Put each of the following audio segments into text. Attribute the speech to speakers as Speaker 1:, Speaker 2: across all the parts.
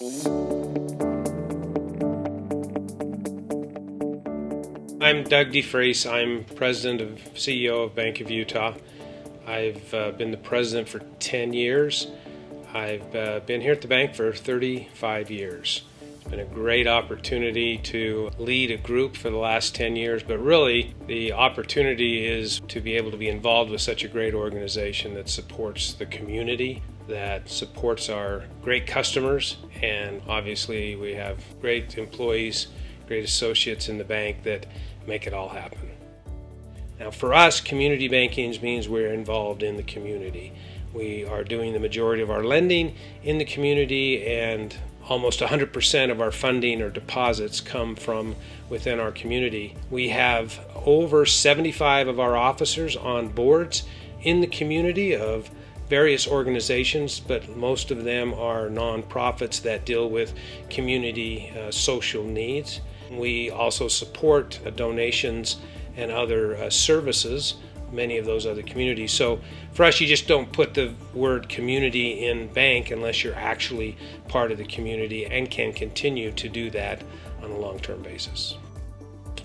Speaker 1: I'm Doug DeFrace. I'm president and CEO of Bank of Utah. I've been the president for 10 years. I've been here at the bank for 35 years. It's been a great opportunity to lead a group for the last 10 years, but really the opportunity is to be able to be involved with such a great organization that supports the community, that supports our great customers, and obviously we have great employees, great associates in the bank that make it all happen. Now for us, community banking means we're involved in the community. We are doing the majority of our lending in the community, and almost 100% of our funding or deposits come from within our community. We have over 75 of our officers on boards in the community of various organizations, but most of them are nonprofits that deal with community social needs. We also support donations and other services, many of those other communities. So for us, you just don't put the word community in bank unless you're actually part of the community and can continue to do that on a long-term basis.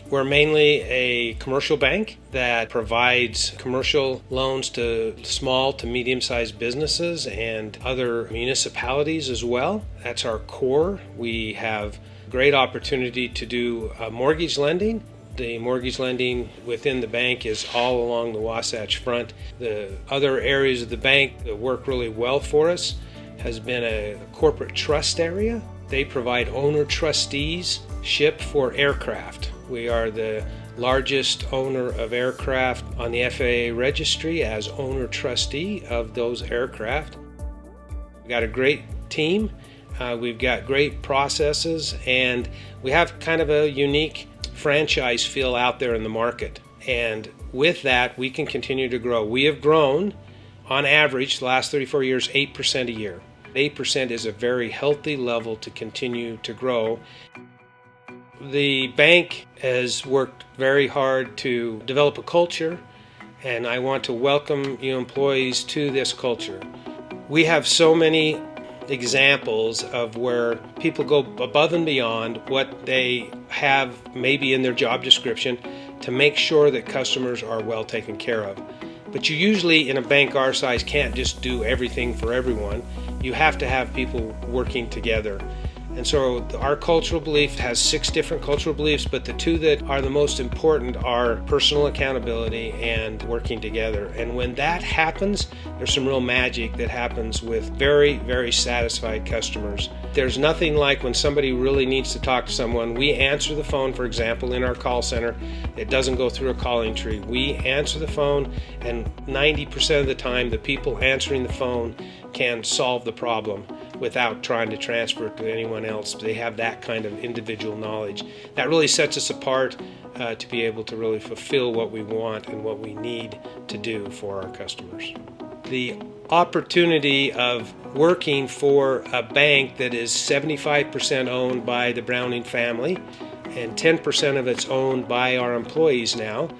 Speaker 1: We're mainly a commercial bank that provides commercial loans to small to medium-sized businesses and other municipalities as well. That's our core. We have great opportunity to do mortgage lending. The mortgage lending within the bank is all along the Wasatch Front. The other areas of the bank that work really well for us has been a corporate trust area. They provide owner trusteeship for aircraft. We are the largest owner of aircraft on the FAA registry as owner trustee of those aircraft. We've got a great team. We've got great processes, and we have kind of a unique franchise feel out there in the market. And with that, we can continue to grow. We have grown, on average, the last 34 years, 8% a year. 8% is a very healthy level to continue to grow. The bank has worked very hard to develop a culture, and I want to welcome you employees to this culture. We have so many examples of where people go above and beyond what they have maybe in their job description to make sure that customers are well taken care of. But you usually, in a bank our size, can't just do everything for everyone. You have to have people working together. And so our cultural belief has 6 different cultural beliefs, but the 2 that are the most important are personal accountability and working together. And when that happens, there's some real magic that happens with very, very satisfied customers. There's nothing like when somebody really needs to talk to someone. We answer the phone, for example, in our call center. It doesn't go through a calling tree. We answer the phone, and 90% of the time, the people answering the phone can solve the problem without trying to transfer it to anyone else. They have that kind of individual knowledge. That really sets us apart to be able to really fulfill what we want and what we need to do for our customers. The opportunity of working for a bank that is 75% owned by the Browning family and 10% of it's owned by our employees now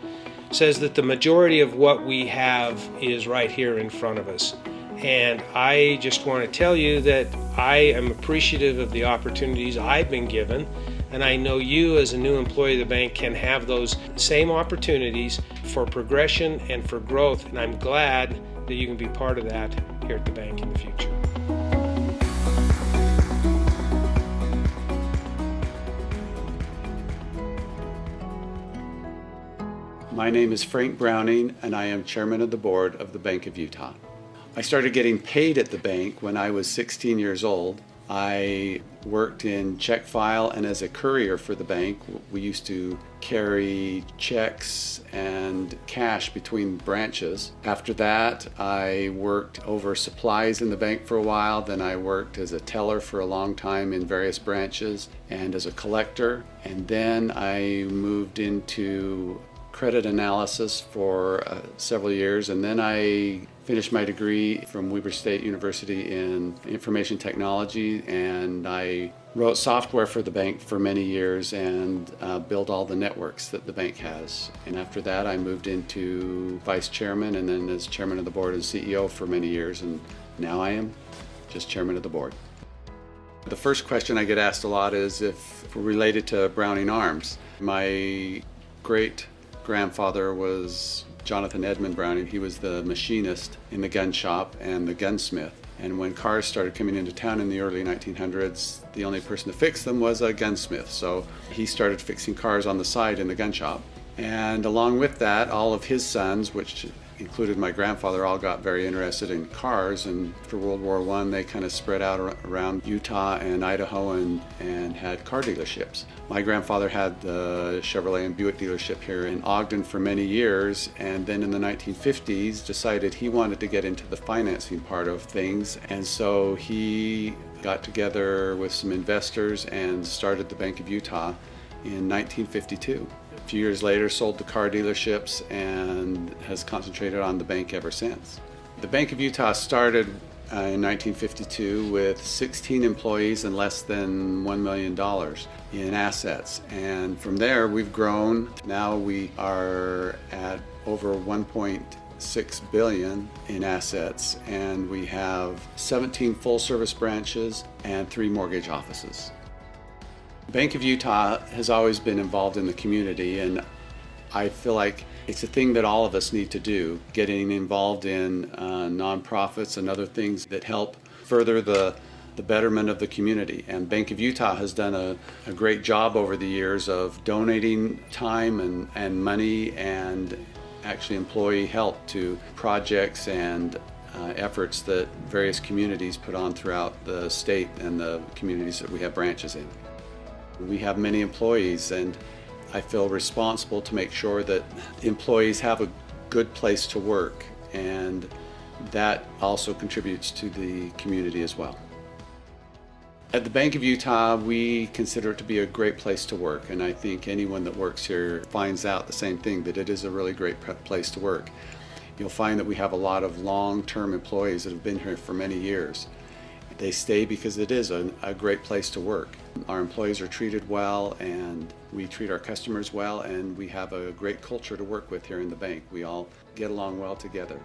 Speaker 1: says that the majority of what we have is right here in front of us. And I just want to tell you that I am appreciative of the opportunities I've been given, and I know you as a new employee of the bank can have those same opportunities for progression and for growth, and I'm glad that you can be part of that here at the bank in the future.
Speaker 2: My name is Frank Browning, and I am chairman of the board of the Bank of Utah. I started getting paid at the bank when I was 16 years old. I worked in check file and as a courier for the bank. We used to carry checks and cash between branches. After that, I worked over supplies in the bank for a while. Then I worked as a teller for a long time in various branches and as a collector. And then I moved into credit analysis for several years, and then I finished my degree from Weber State University in information technology, and I wrote software for the bank for many years and built all the networks that the bank has. And after that, I moved into vice chairman and then as chairman of the board and CEO for many years, and now I am just chairman of the board. The first question I get asked a lot is if we're related to Browning Arms. My great grandfather was Jonathan Edmund Browning. He was the machinist in the gun shop and the gunsmith. And when cars started coming into town in the early 1900s, the only person to fix them was a gunsmith. So he started fixing cars on the side in the gun shop. And along with that, all of his sons, which included my grandfather, all got very interested in cars. And after World War I, they kind of spread out around Utah and Idaho and had car dealerships. My grandfather had the Chevrolet and Buick dealership here in Ogden for many years, and then in the 1950s decided he wanted to get into the financing part of things. And so he got together with some investors and started the Bank of Utah in 1952. A few years later, sold the car dealerships and has concentrated on the bank ever since. The Bank of Utah started in 1952 with 16 employees and less than $1 million in assets. And from there, we've grown. Now we are at over 1.6 billion in assets, and we have 17 full-service branches and 3 mortgage offices. Bank of Utah has always been involved in the community, and I feel like it's a thing that all of us need to do, getting involved in nonprofits and other things that help further the betterment of the community. And Bank of Utah has done a great job over the years of donating time and money and actually employee help to projects and efforts that various communities put on throughout the state and the communities that we have branches in. We have many employees, and I feel responsible to make sure that employees have a good place to work, and that also contributes to the community as well. At the Bank of Utah, we consider it to be a great place to work, and I think anyone that works here finds out the same thing, that it is a really great place to work. You'll find that we have a lot of long-term employees that have been here for many years. They stay because it is a great place to work. Our employees are treated well, and we treat our customers well, and we have a great culture to work with here in the bank. We all get along well together.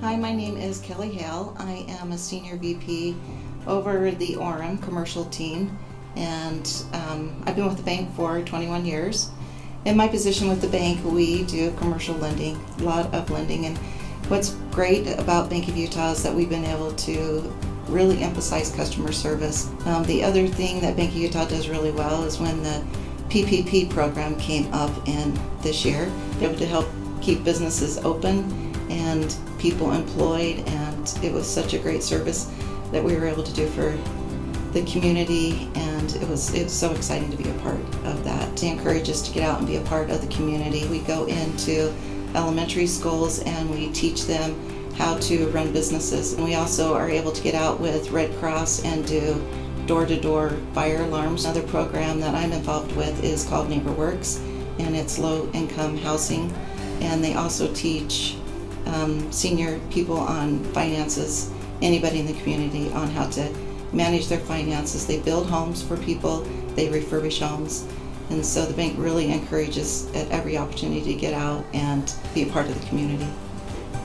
Speaker 3: Hi, my name is Kelly Hale. I am a Senior VP over the Orem commercial team, and I've been with the bank for 21 years. In my position with the bank, we do commercial lending, a lot of lending, and what's great about Bank of Utah is that we've been able to really emphasize customer service. The other thing that Bank of Utah does really well is when the PPP program came up in this year, able to help keep businesses open and people employed, and it was such a great service that we were able to do for the community, and it was so exciting to be a part of that, to encourage us to get out and be a part of the community. We go into elementary schools and we teach them how to run businesses, and we also are able to get out with Red Cross and do door-to-door fire alarms. Another program that I'm involved with is called NeighborWorks, and it's low-income housing, and they also teach senior people on finances, anybody in the community, on how to manage their finances. They build homes for people, they refurbish homes, and so the bank really encourages at every opportunity to get out and be a part of the community.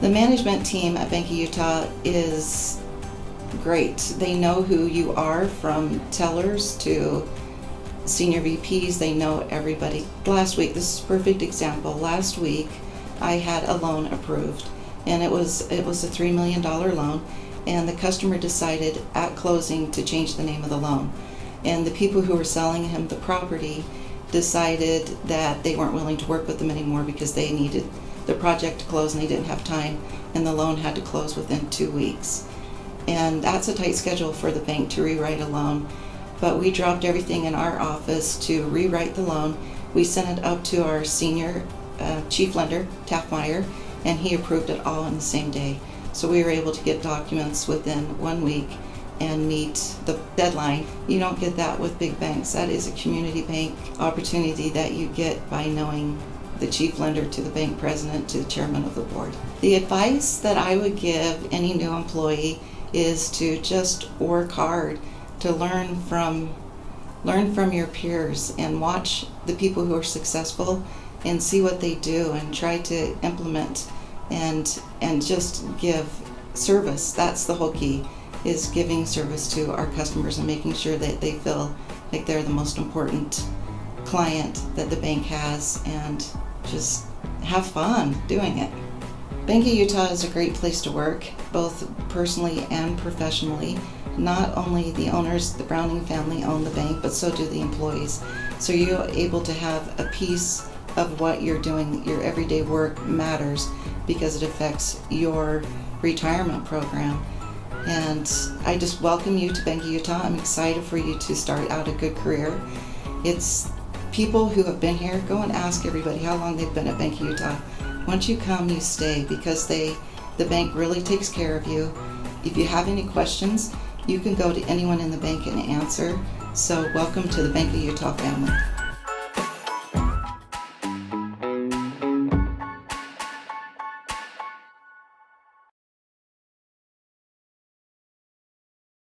Speaker 3: The management team at Bank of Utah is great. They know who you are, from tellers to senior VPs. They know everybody. Last week, this is a perfect example. Last week, I had a loan approved, and it was a $3 million loan, and the customer decided at closing to change the name of the loan. And the people who were selling him the property decided that they weren't willing to work with them anymore because they needed the project to close and they didn't have time, and the loan had to close within 2 weeks. And that's a tight schedule for the bank to rewrite a loan. But we dropped everything in our office to rewrite the loan. We sent it up to our senior chief lender, Taft Meyer, and he approved it all on the same day. So we were able to get documents within 1 week and meet the deadline. You don't get that with big banks. That is a community bank opportunity that you get by knowing the chief lender to the bank president to the chairman of the board. The advice that I would give any new employee is to just work hard, to learn from your peers and watch the people who are successful and see what they do and try to implement and just give service. That's the whole key, is giving service to our customers and making sure that they feel like they're the most important client that the bank has, and just have fun doing it. Bank of Utah is a great place to work, both personally and professionally. Not only the owners, the Browning family own the bank, but so do the employees. So you're able to have a piece of what you're doing, your everyday work matters because it affects your retirement program. And I just welcome you to Bank of Utah. I'm excited for you to start out a good career. It's people who have been here. Go and ask everybody how long they've been at Bank of Utah. Once you come, you stay, because the bank really takes care of you. If you have any questions, you can go to anyone in the bank and answer. So welcome to the Bank of Utah family.